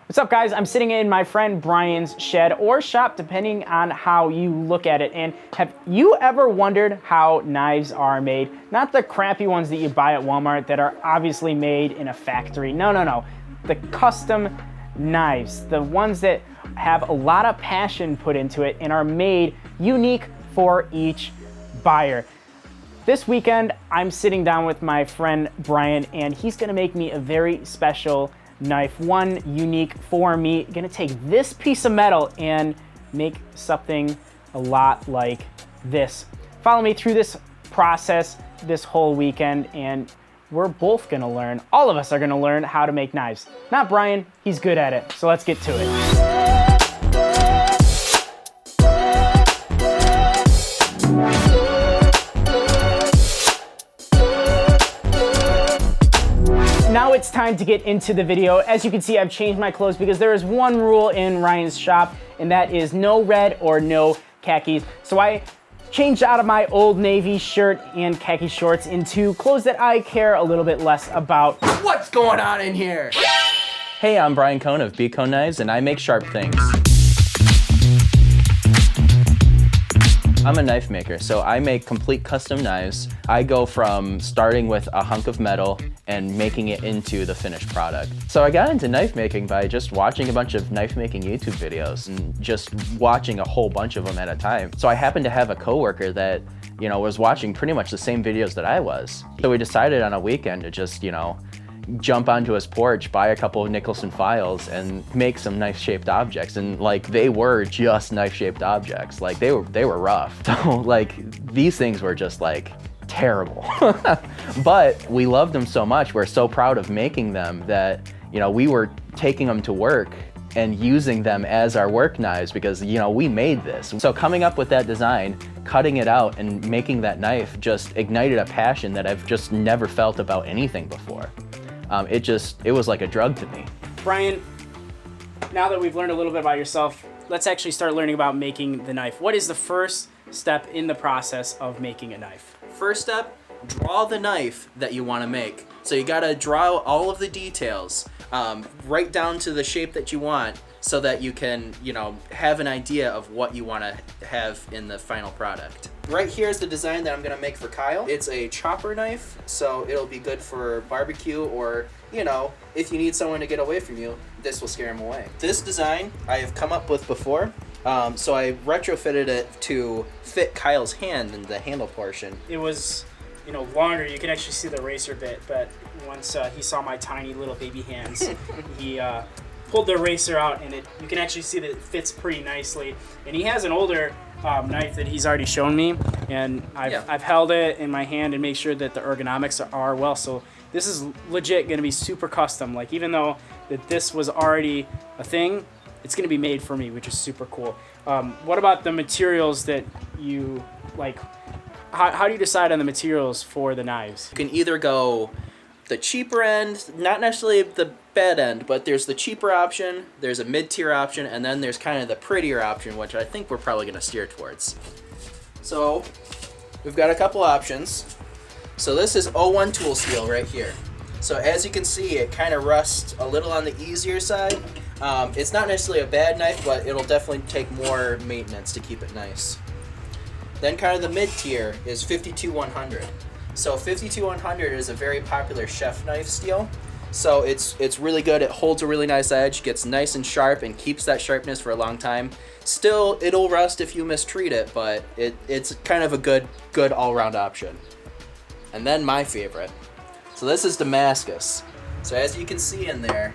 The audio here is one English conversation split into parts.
What's up, guys? I'm sitting in my friend Bryan's shed or shop, depending on how you look at it. And have you ever wondered how knives are made? Not the crappy ones that you buy at Walmart that are obviously made in a factory. No. The custom knives, the ones that have a lot of passion put into it and are made unique for each buyer. This weekend, I'm sitting down with my friend Bryan, and he's gonna make me a very special knife, one unique for me. Gonna take this piece of metal and make something a lot like this. Follow me through this process this whole weekend, and we're both gonna learn, all of us are gonna learn how to make knives. Not Bryan, he's good at it, so let's get to it. Now it's time to get into the video. As you can see, I've changed my clothes because there is one rule in Ryan's shop, and that is no red or no khakis. So I changed out of my Old Navy shirt and khaki shorts into clothes that I care a little bit less about. What's going on in here? Hey, I'm Bryan Kohn of Kohn Knives, and I make sharp things. I'm a knife maker, so I make complete custom knives. I go from starting with a hunk of metal and making it into the finished product. So I got into knife making by just watching a bunch of knife making YouTube videos and just watching a whole bunch of them at a time. So I happened to have a coworker that, was watching pretty much the same videos that I was. So we decided on a weekend to just, jump onto his porch, buy a couple of Nicholson files, and make some knife-shaped objects. And they were just knife-shaped objects. They were rough. So these things were just terrible. But we loved them so much. We're so proud of making them that we were taking them to work and using them as our work knives because we made this. So coming up with that design, cutting it out, and making that knife just ignited a passion that I've just never felt about anything before. It was like a drug to me. Bryan, now that we've learned a little bit about yourself, let's actually start learning about making the knife. What is the first step in the process of making a knife? First step, draw the knife that you want to make. So you gotta draw all of the details, right down to the shape that you want, so that you can, have an idea of what you want to have in the final product. Right here is the design that I'm gonna make for Kyle. It's a chopper knife, so it'll be good for barbecue or, if you need someone to get away from you, this will scare him away. This design I have come up with before, so I retrofitted it to fit Kyle's hand in the handle portion. It was, longer. You can actually see the eraser bit, but once he saw my tiny little baby hands, he pulled the eraser out, and you can actually see that it fits pretty nicely. And he has an older knife that he's already shown me, and I've held it in my hand and made sure that the ergonomics are well. So this is legit going to be super custom. Even though that this was already a thing, it's going to be made for me, which is super cool. What about the materials that you like? How do you decide on the materials for the knives? You can either go the cheaper end, not necessarily the bad end, but there's the cheaper option, there's a mid-tier option, and then there's kind of the prettier option, which I think we're probably going to steer towards. So we've got a couple options. So this is 01 tool steel right here. So as you can see, it kind of rusts a little on the easier side. It's not necessarily a bad knife, but it'll definitely take more maintenance to keep it nice. Then kind of the mid-tier is 52-100. So 52-100 is a very popular chef knife steel. So it's really good. It holds a really nice edge, gets nice and sharp, and keeps that sharpness for a long time. Still, it'll rust if you mistreat it, but it's kind of a good all-around option. And then my favorite. So this is Damascus. So as you can see in there,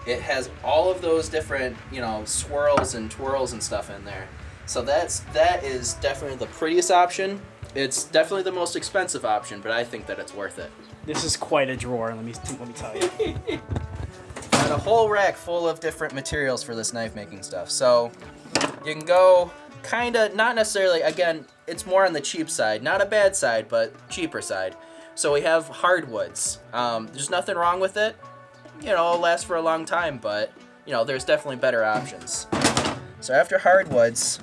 it has all of those different, swirls and twirls and stuff in there. So that is definitely the prettiest option. It's definitely the most expensive option, but I think that it's worth it. This is quite a drawer, let me tell you. Got a whole rack full of different materials for this knife making stuff. So you can go not necessarily, again, it's more on the cheap side. Not a bad side, but cheaper side. So we have hardwoods. There's nothing wrong with it. It'll last for a long time, but, there's definitely better options. So after hardwoods,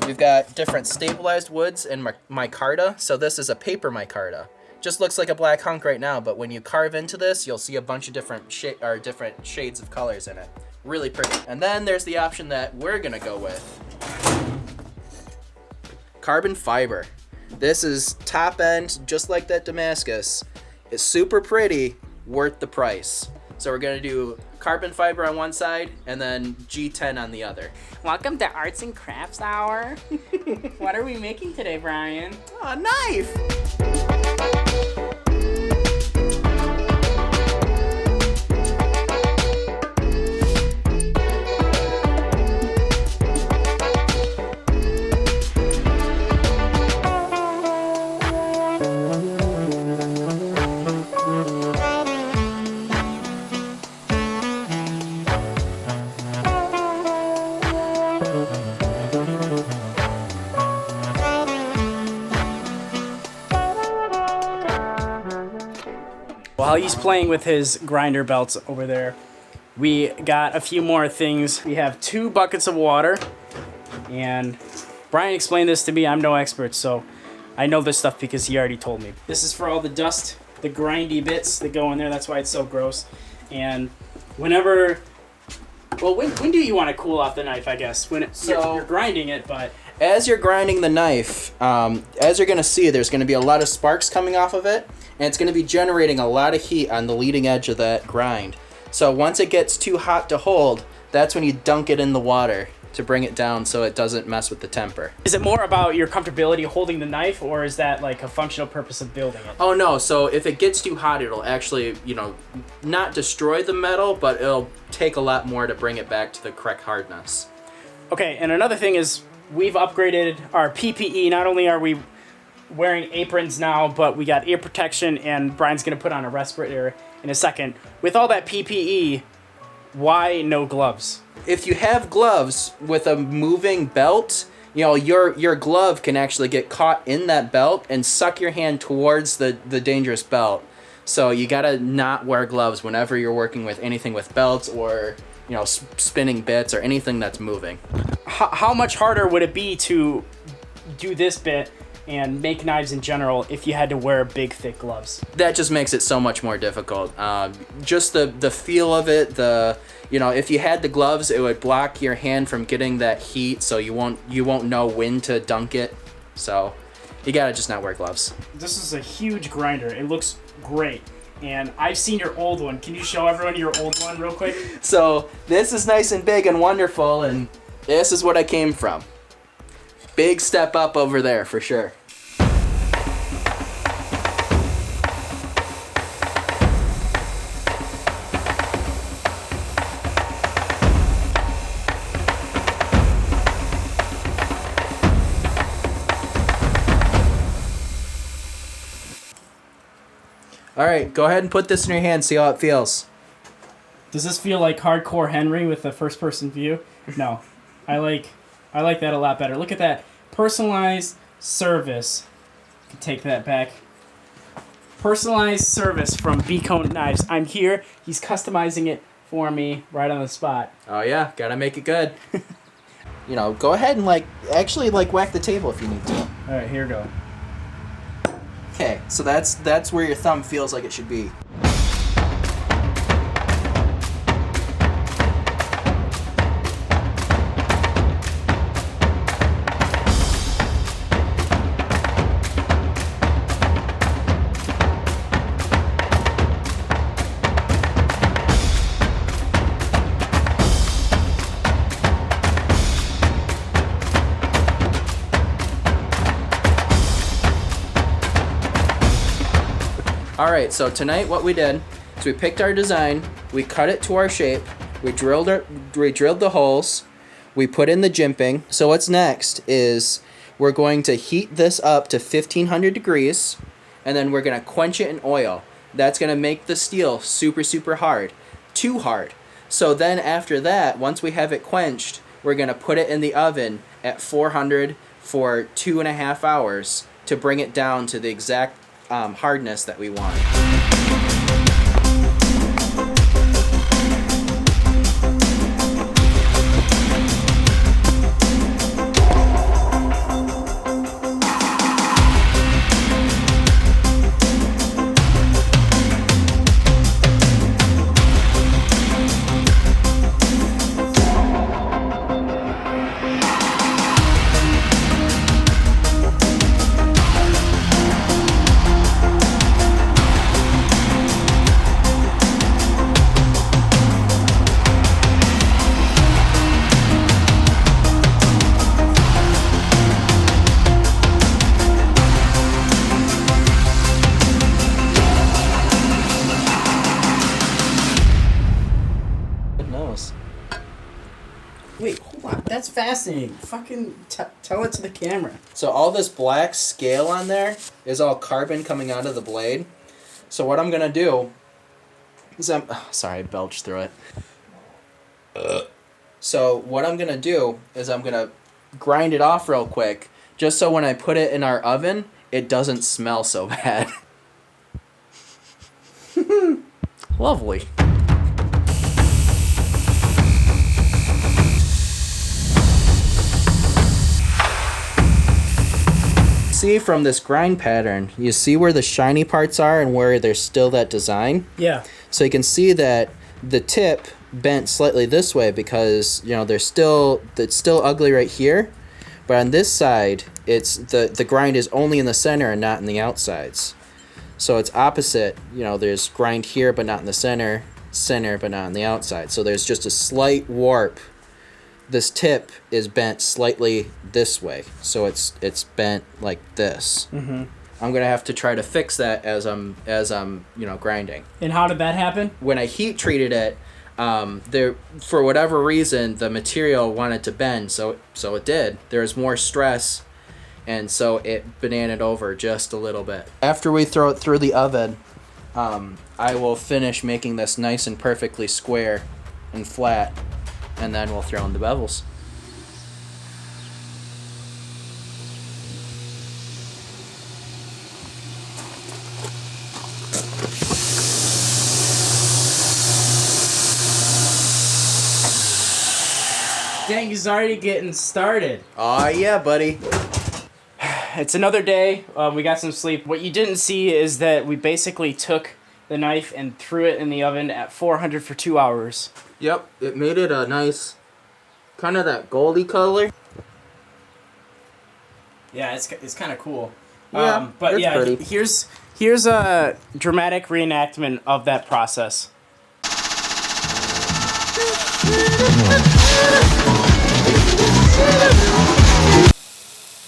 we've got different stabilized woods and micarta. So this is a paper micarta. Just looks like a black hunk right now, but when you carve into this, you'll see a bunch of different shades of colors in it. Really pretty. And then there's the option that we're gonna go with. Carbon fiber. This is top end, just like that Damascus. It's super pretty, worth the price. So we're gonna do carbon fiber on one side and then G10 on the other. Welcome to Arts and Crafts Hour. What are we making today, Brian? A knife! While he's playing with his grinder belts over there, we got a few more things. We have 2 buckets of water, and Brian explained this to me. I'm no expert, so I know this stuff because he already told me. This is for all the dust, the grindy bits that go in there. That's why it's so gross. And whenever, well, when do you want to cool off the knife, I guess? When you're grinding it, but... As you're grinding the knife, as you're gonna see, there's gonna be a lot of sparks coming off of it, and it's gonna be generating a lot of heat on the leading edge of that grind. So once it gets too hot to hold, that's when you dunk it in the water to bring it down so it doesn't mess with the temper. Is it more about your comfortability holding the knife, or is that like a functional purpose of building it? Oh no, so if it gets too hot, it'll actually, not destroy the metal, but it'll take a lot more to bring it back to the correct hardness. Okay, and another thing is we've upgraded our PPE. Not only are we wearing aprons now, but we got ear protection, and Brian's gonna put on a respirator in a second. With all that PPE, why no gloves? If you have gloves with a moving belt, your glove can actually get caught in that belt and suck your hand towards the dangerous belt. So you gotta not wear gloves whenever you're working with anything with belts or spinning bits or anything that's moving. How much harder would it be to do this bit and make knives in general if you had to wear big, thick gloves? That just makes it so much more difficult. Just the feel of it, if you had the gloves, it would block your hand from getting that heat, so you won't know when to dunk it. So you gotta just not wear gloves. This is a huge grinder. It looks great. And I've seen your old one. Can you show everyone your old one real quick? So this is nice and big and wonderful, and this is what I came from. Big step up over there for sure. All right, go ahead and put this in your hand, see how it feels. Does this feel like hardcore Henry with a first-person view? No, I like that a lot better. Look at that personalized service. You can take that back. Personalized service from Kohn Knives. I'm here. He's customizing it for me right on the spot. Oh yeah, gotta make it good. Go ahead and actually whack the table if you need to. All right, here we go. Okay, so that's where your thumb feels like it should be. Alright, so tonight what we did is we picked our design, we cut it to our shape, we drilled the holes, we put in the jimping. So what's next is we're going to heat this up to 1500 degrees, and then we're going to quench it in oil. That's going to make the steel super, super hard. Too hard. So then after that, once we have it quenched, we're going to put it in the oven at 400 for 2.5 hours to bring it down to the exact hardness that we want. Wait, hold on. That's fascinating. Fucking tell it to the camera. So all this black scale on there is all carbon coming out of the blade. So what I'm going to do is sorry, I belched through it. So what I'm going to do is I'm going to grind it off real quick, just so when I put it in our oven, it doesn't smell so bad. Lovely. See from this grind pattern, you see where the shiny parts are and where there's still that design? Yeah. So you can see that the tip bent slightly this way because, you know, it's still ugly right here. But on this side, it's the grind is only in the center and not in the outsides. So it's opposite, you know, there's grind here but not in the center but not on the outside. So there's just a slight warp. This tip is bent slightly this way, so it's bent like this. Mm-hmm. I'm gonna have to try to fix that as I'm grinding. And how did that happen? When I heat treated it, there for whatever reason the material wanted to bend, so it did. There was more stress, and so it bananaed over just a little bit. After we throw it through the oven, I will finish making this nice and perfectly square and flat. And then we'll throw in the bevels. Dang, he's already getting started. Aw, yeah, buddy. It's another day. We got some sleep. What you didn't see is that we basically took the knife and threw it in the oven at 400 for 2 hours. Yep, it made it a nice, kind of that goldy color. Yeah, it's kind of cool. Yeah, but it's yeah, pretty. here's a dramatic reenactment of that process.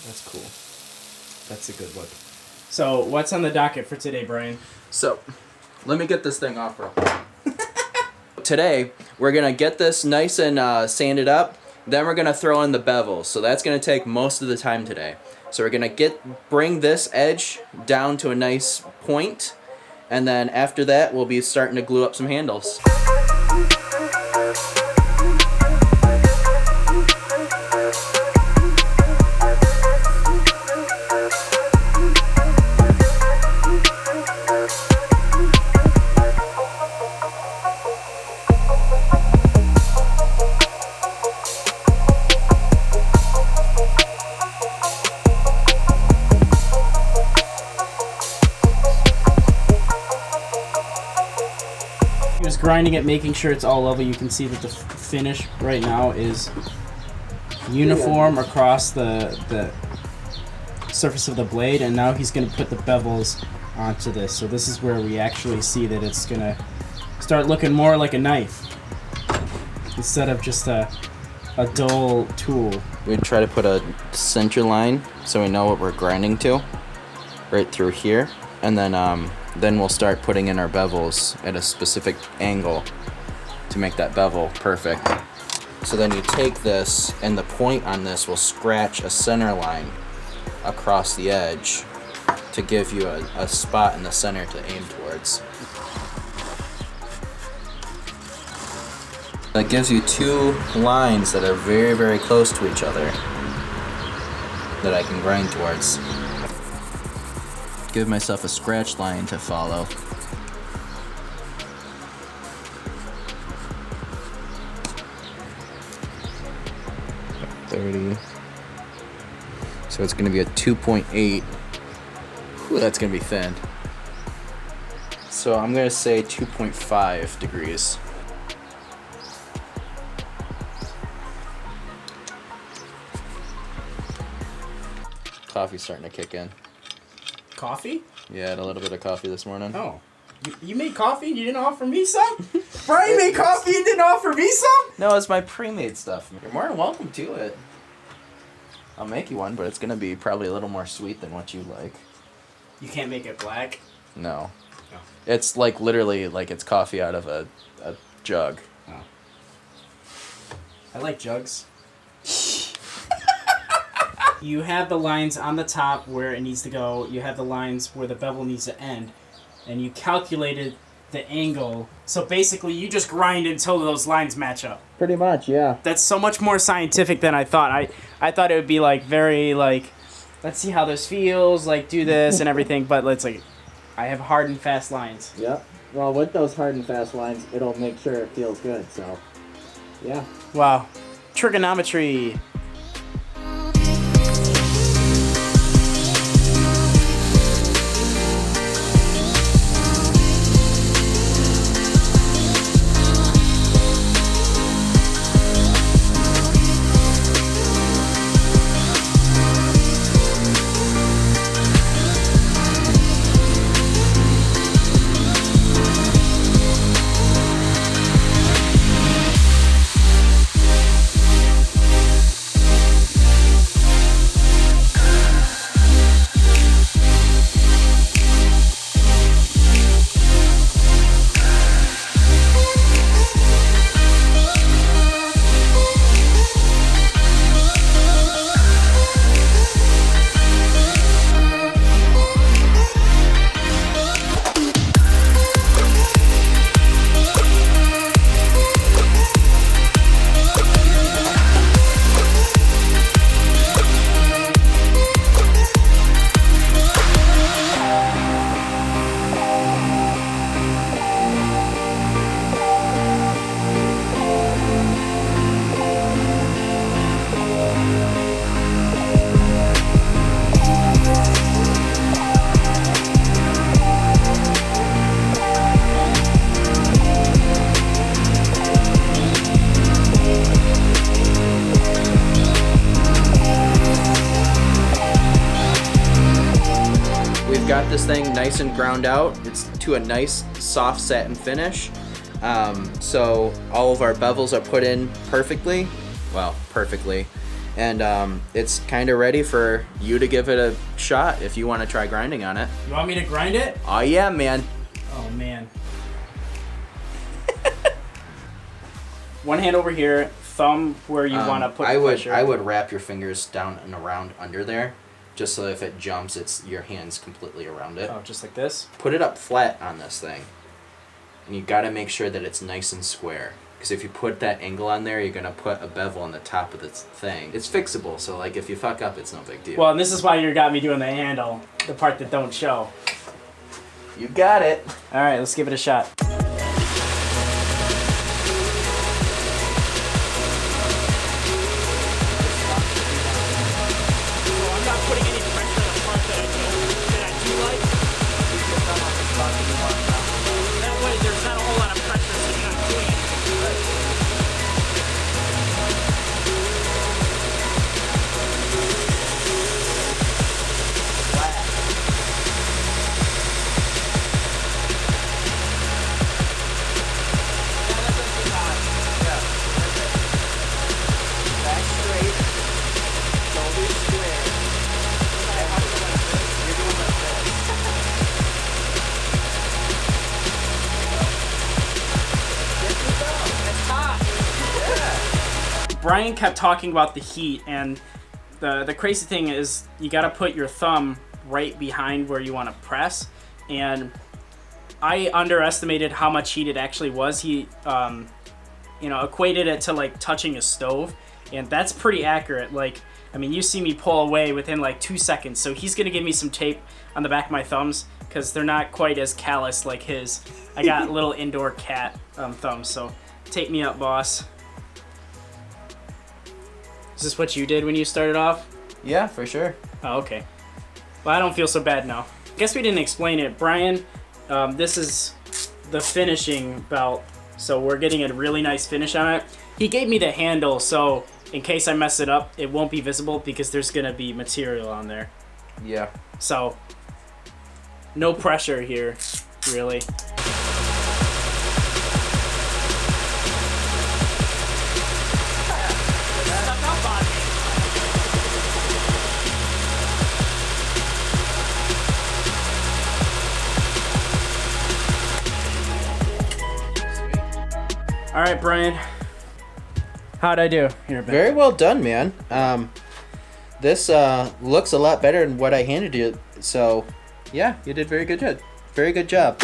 That's cool. That's a good look. So, what's on the docket for today, Brian? So, let me get this thing off real quick. Today, we're going to get this nice and sanded up. Then we're going to throw in the bevels. So that's going to take most of the time today. So we're going to bring this edge down to a nice point. And then after that, we'll be starting to glue up some handles. Just grinding it, making sure it's all level. You can see that the finish right now is uniform across the surface of the blade, and now he's going to put the bevels onto this. So this is where we actually see that it's going to start looking more like a knife instead of just a dull tool. We try to put a center line so we know what we're grinding to, right through here, and then we'll start putting in our bevels at a specific angle to make that bevel perfect. So then you take this, and the point on this will scratch a center line across the edge to give you a spot in the center to aim towards. That gives you two lines that are very, very close to each other that I can grind towards. Give myself a scratch line to follow. So it's going to be a 2.8. Ooh, that's going to be thin. So I'm going to say 2.5 degrees. Coffee's starting to kick in. Coffee? Yeah, I had a little bit of coffee this morning. Oh. You made coffee and you didn't offer me some? Brian made coffee and didn't offer me some? No, it's my pre-made stuff. You're more than welcome to it. I'll make you one, but it's going to be probably a little more sweet than what you like. You can't make it black? No. Oh. It's like literally like it's coffee out of a jug. Oh. I like jugs. You have the lines on the top where it needs to go. You have the lines where the bevel needs to end. And you calculated the angle. So basically, you just grind until those lines match up. Pretty much, yeah. That's so much more scientific than I thought. I thought it would be like very like, let's see how this feels, like do this and everything. But let's like, I have hard and fast lines. Yep. Well, with those hard and fast lines, it'll make sure it feels good, so, yeah. Wow. Trigonometry. Got this thing nice and ground out. It's to a nice soft satin finish. So all of our bevels are put in perfectly. Well, perfectly. And it's kind of ready for you to give it a shot if you want to try grinding on it. You want me to grind it? Oh yeah, man. Oh man. One hand over here, thumb where you want to put the pressure. I would wrap your fingers down and around under there. Just so if it jumps, it's your hands completely around it. Oh, just like this? Put it up flat on this thing. And you got to make sure that it's nice and square. Because if you put that angle on there, you're going to put a bevel on the top of this thing. It's fixable, so like if you fuck up, it's no big deal. Well, and this is why you got me doing the handle, the part that don't show. You got it. All right, let's give it a shot. Bryan kept talking about the heat, and the crazy thing is you got to put your thumb right behind where you want to press, and I underestimated how much heat it actually was. He equated it to like touching a stove, and that's pretty accurate. Like, I mean, you see me pull away within like 2 seconds, so he's gonna give me some tape on the back of my thumbs because they're not quite as callous like his. I got little indoor cat thumbs, so tape me up, boss. Is this what you did when you started off? Yeah, for sure. Oh, okay. Well, I don't feel so bad now. Guess we didn't explain it. Bryan, this is the finishing belt, so we're getting a really nice finish on it. He gave me the handle, so in case I mess it up, it won't be visible because there's gonna be material on there. Yeah. So, no pressure here, really. All right, Bryan. How'd I do? Here, Ben. Very well done, man. This looks a lot better than what I handed you. So, yeah, you did very good job. Very good job.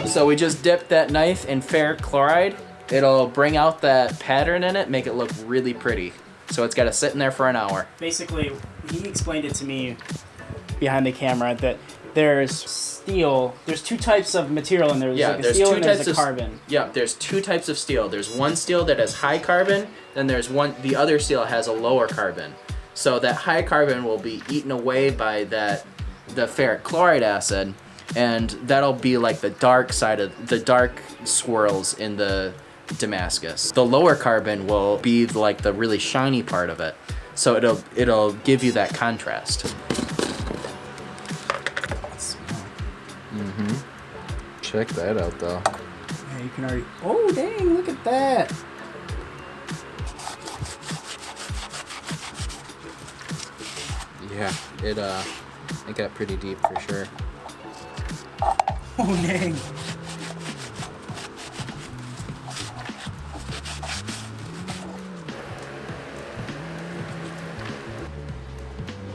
So we just dipped that knife in ferric chloride. It'll bring out that pattern in it, make it look really pretty. So it's got to sit in there for an hour. Basically, he explained it to me behind the camera that there's steel. There's two types of material in there. There's like a there's steel two and there's types a of carbon. Yeah, there's two types of steel. There's one steel that has high carbon, then there's the other steel has a lower carbon. So that high carbon will be eaten away by the ferric chloride acid, and that'll be like the dark side of the dark swirls in the Damascus. The lower carbon will be like the really shiny part of it. So it'll give you that contrast. Mm-hmm. Check that out, though. Yeah, you can already. Oh, dang! Look at that. Yeah, it got pretty deep for sure. Oh, dang.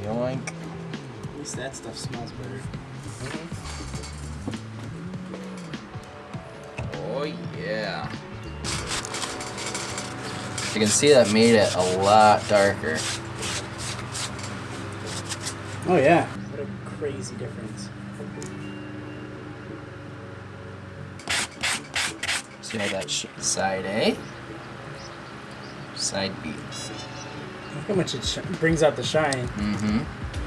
Yoink. At least that stuff smells better. Oh yeah. You can see that made it a lot darker. Oh yeah. What a crazy difference. See how that side A, side B. Look how much it brings out the shine. Mm-hmm.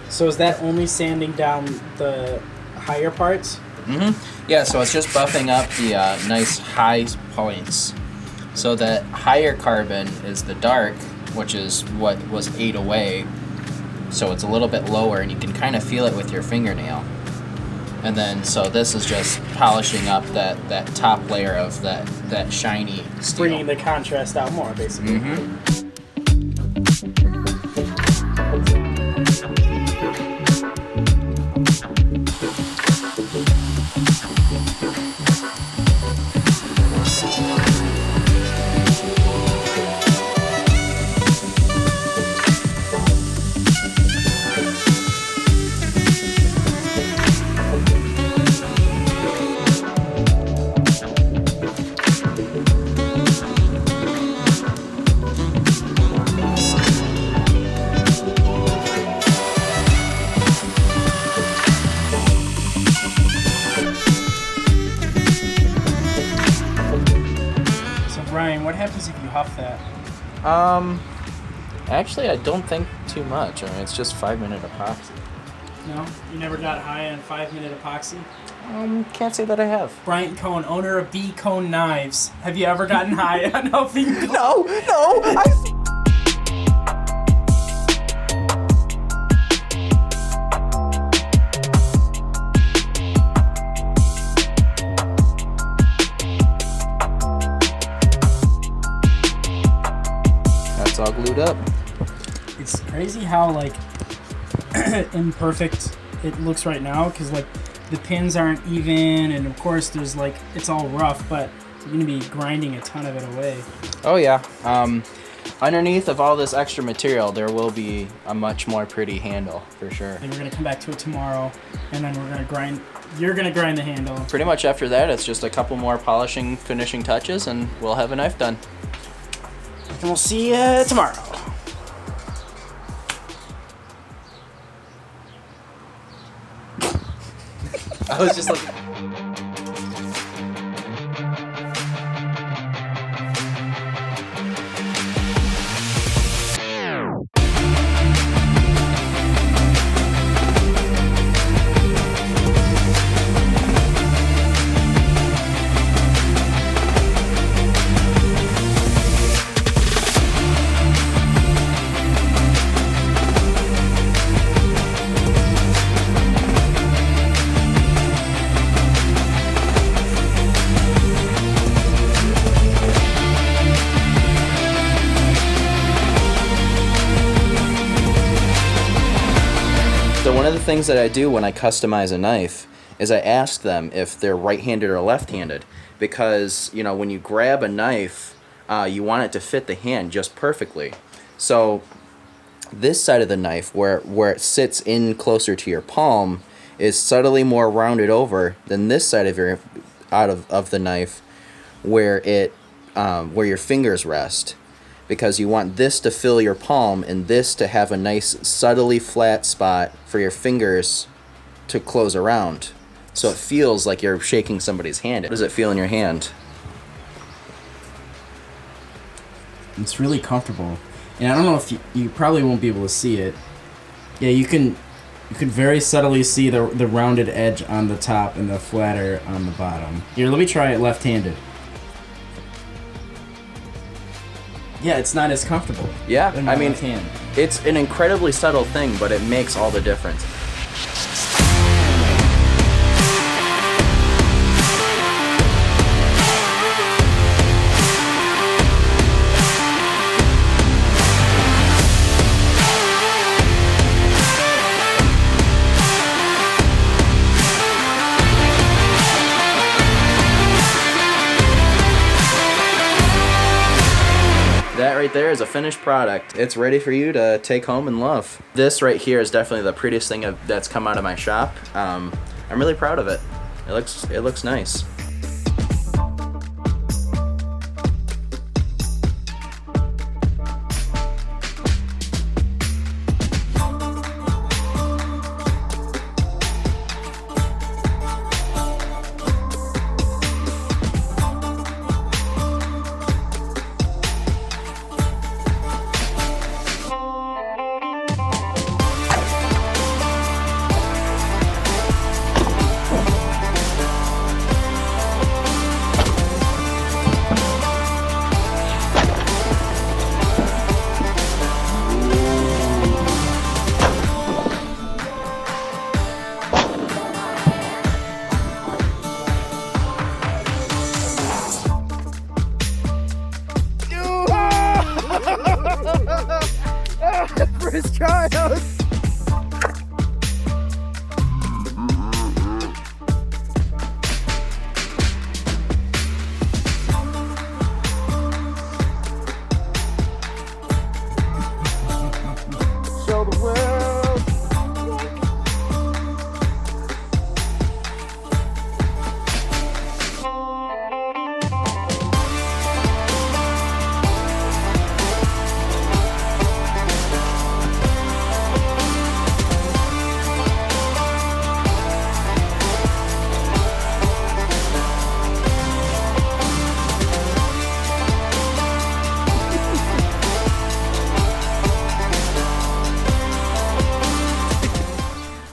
So is that only sanding down the higher parts? Mm-hmm. Yeah, so it's just buffing up the nice high points. So that higher carbon is the dark, which is what was ate away. So it's a little bit lower, and you can kind of feel it with your fingernail. And then, so this is just polishing up that top layer of that shiny steel. Bringing the contrast out more, basically. Mm-hmm. Bryan, what happens if you huff that? Actually, I don't think too much. I mean, it's just 5-minute epoxy. No? You never got high on 5-minute epoxy? Can't say that I have. Bryan Kohn, owner of Kohn Knives. Have you ever gotten high on huffing? No. That's all glued up. It's crazy how, like, imperfect it looks right now, because, like, the pins aren't even, and of course there's, like, it's all rough, but you're going to be grinding a ton of it away. Oh yeah. Underneath of all this extra material, there will be a much more pretty handle for sure. And we're going to come back to it tomorrow, and then we're going to grind, you're going to grind the handle. Pretty much after that, it's just a couple more polishing, finishing touches, and we'll have a knife done. And we'll see you tomorrow. I was just like... One of the things that I do when I customize a knife is I ask them if they're right-handed or left-handed, because when you grab a knife, you want it to fit the hand just perfectly. So this side of the knife, where it sits in closer to your palm, is subtly more rounded over than this side of of the knife, where your fingers rest, because you want this to fill your palm and this to have a nice subtly flat spot for your fingers to close around, so it feels like you're shaking somebody's hand. How does it feel in your hand? It's really comfortable, and I don't know if you probably won't be able to see it. Yeah, you can very subtly see the rounded edge on the top and the flatter on the bottom. Here, let me try it left-handed. Yeah, it's not as comfortable. Yeah, in my I mean, left hand. it's an incredibly subtle thing, but it makes all the difference. That right there is a finished product. It's ready for you to take home and love. This right here is definitely the prettiest thing that's come out of my shop. I'm really proud of it. It looks nice. First try out. Show the world.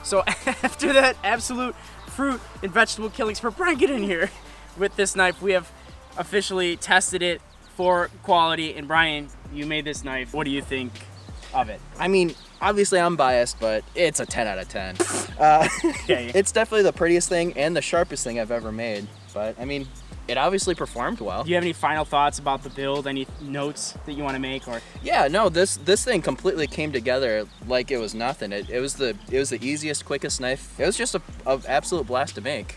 So after that absolute fruit and vegetable killing spree, Bryan, get in here. With this knife, we have officially tested it for quality. And Bryan, you made this knife. What do you think of it? I mean, obviously I'm biased, but it's a 10 out of 10. Okay. It's definitely the prettiest thing and the sharpest thing I've ever made. But I mean, it obviously performed well. Do you have any final thoughts about the build? Any notes that you want to make? Or Yeah, no, this thing completely came together like it was nothing. It was the easiest, quickest knife. It was just a absolute blast to make.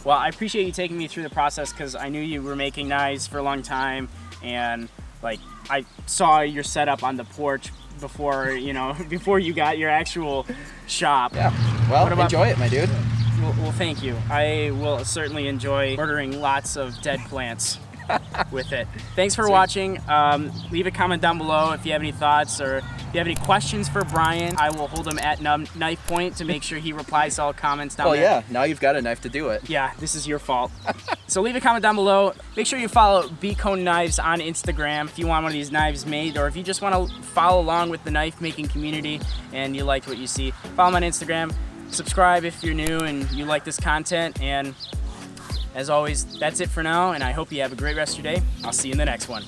Well, I appreciate you taking me through the process, because I knew you were making knives for a long time, and like I saw your setup on the porch before you got your actual shop. Yeah. Well, enjoy it, my dude. Well, thank you. I will certainly enjoy ordering lots of dead plants with it. Thanks for watching. Leave a comment down below if you have any thoughts, or if you have any questions for Bryan. I will hold him at knife point to make sure he replies to all comments down there. Well, yeah, now you've got a knife to do it. Yeah, this is your fault. So leave a comment down below. Make sure you follow Kohn Knives on Instagram if you want one of these knives made, or if you just want to follow along with the knife making community and you liked what you see. Follow him on Instagram. Subscribe if you're new and you like this content. And as always, that's it for now, and I hope you have a great rest of your day. I'll see you in the next one.